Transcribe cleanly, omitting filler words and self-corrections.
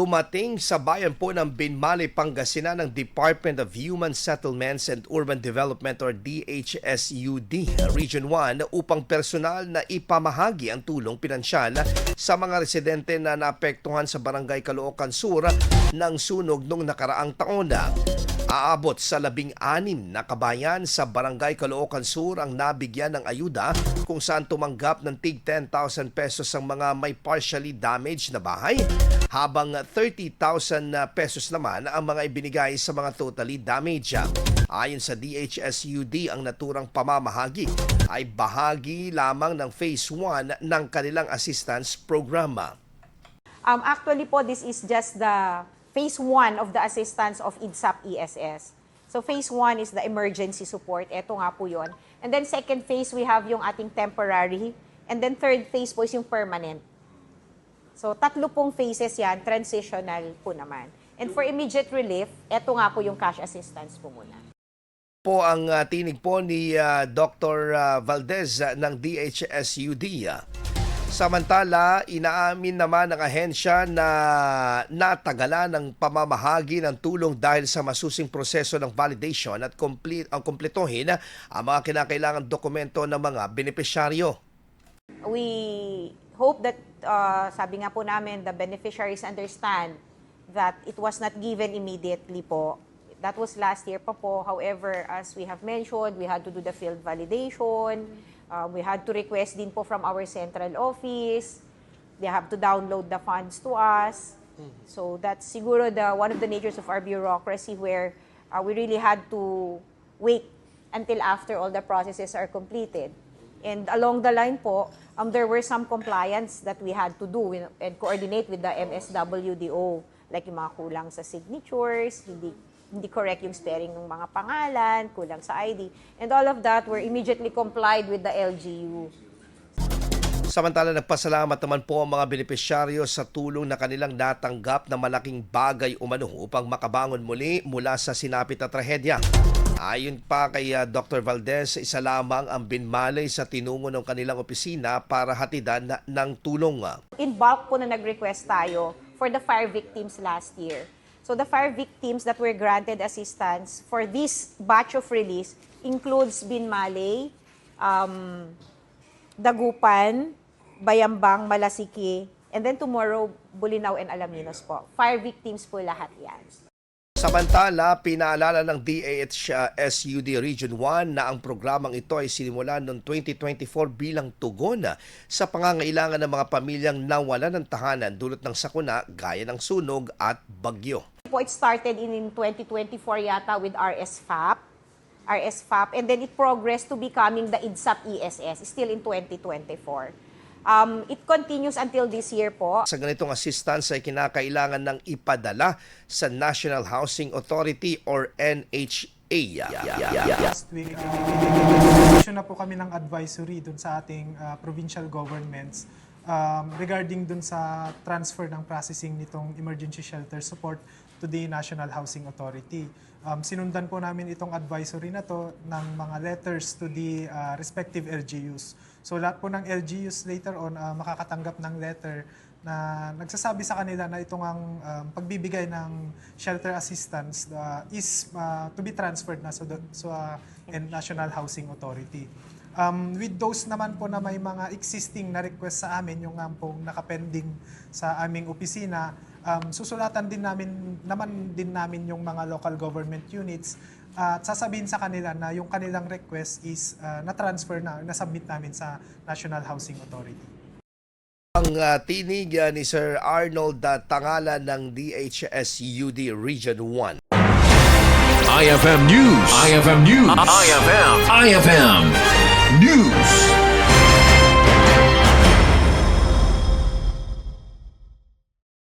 Dumating sa bayan po ng Binmaley, Pangasinan ng Department of Human Settlements and Urban Development or DHSUD Region 1 upang personal na ipamahagi ang tulong pinansyal sa mga residente na naapektuhan sa Barangay Caloocan Sur ng sunog noong nakaraang taon. Aabot sa 16 na kabayan sa Barangay Caloocan Sur ang nabigyan ng ayuda kung saan tumanggap ng tig 10,000 pesos ang mga may partially damaged na bahay, habang 30,000 pesos naman ang mga ibinigay sa mga totally damaged. Ayon sa DHSUD, ang naturang pamamahagi ay bahagi lamang ng Phase 1 ng kanilang assistance program. Actually po, this is just the Phase 1 of the assistance of IDSAP-ESS. So Phase 1 is the emergency support. Ito nga po yun. And then second phase, we have yung ating temporary. And then third phase po is yung permanent. So tatlo pong phases yan, transitional po naman. And for immediate relief, ito nga po yung cash assistance po muna. Po ang tinig po ni Dr. Valdez ng DHSUD. Samantala, inaamin naman ng ahensya na natagalan ng pamamahagi ng tulong dahil sa masusing proseso ng validation at kumpletuhin ang mga kinakailangang dokumento ng mga benepisyaryo. We hope that, sabi nga po namin, the beneficiaries understand that it was not given immediately po. That was last year pa po. However, as we have mentioned, we had to do the field validation. We had to request din po from our central office. They have to download the funds to us. So that's siguro one of the natures of our bureaucracy where we really had to wait until after all the processes are completed. And along the line po, there were some compliance that we had to do and coordinate with the MSWDO. Like yung mga kulang sa signatures, hindi correct yung spelling ng mga pangalan, kulang sa ID. And all of that were immediately complied with the LGU. Samantala, nagpasalamat naman po ang mga benepisyaryo sa tulong na kanilang natanggap na malaking bagay umano upang makabangon muli mula sa sinapit na trahedya. Ayon pa kay Dr. Valdez, isa lamang ang Binmaley sa tinungo ng kanilang opisina para hatidan ng tulong. In bulk po na nag-request tayo for the fire victims last year. So the fire victims that were granted assistance for this batch of release includes Binmaley, Dagupan, Bayambang, Malasiki, and then tomorrow, Bolinao and Alaminos po. Fire victims po lahat yan. Samantala, pinaalala ng DHSUD Region 1 na ang programang ito ay sinimulan noong 2024 bilang tugon sa pangangailangan ng mga pamilyang nawalan ng tahanan dulot ng sakuna gaya ng sunog at bagyo. It started in 2024 yata with RSFAP, and then it progressed to becoming the IDSAP-ESS still in 2024. It continues until this year po. Sa ganitong assistance ay kinakailangan ng ipadala sa National Housing Authority or NHA. Last week, issue na po kami ng advisory dun sa ating provincial governments regarding dun sa transfer ng processing nitong emergency shelter support to the National Housing Authority. Sinundan po namin itong advisory na to ng mga letters to the respective LGUs. So lahat po ng LGUs later on makakatanggap ng letter na nagsasabi sa kanila na itong ang pagbibigay ng shelter assistance is to be transferred na sa National Housing Authority. With those naman po na may mga existing na request sa amin, yung pong nakapending sa aming opisina, susulatan din namin yung mga local government units at sasabihin sa kanila na yung kanilang request is na-transfer na, na-submit namin sa National Housing Authority. Ang tinig ni Sir Arnold Tangala ng DHSUD Region 1. IFM News. IFM News. IFM News.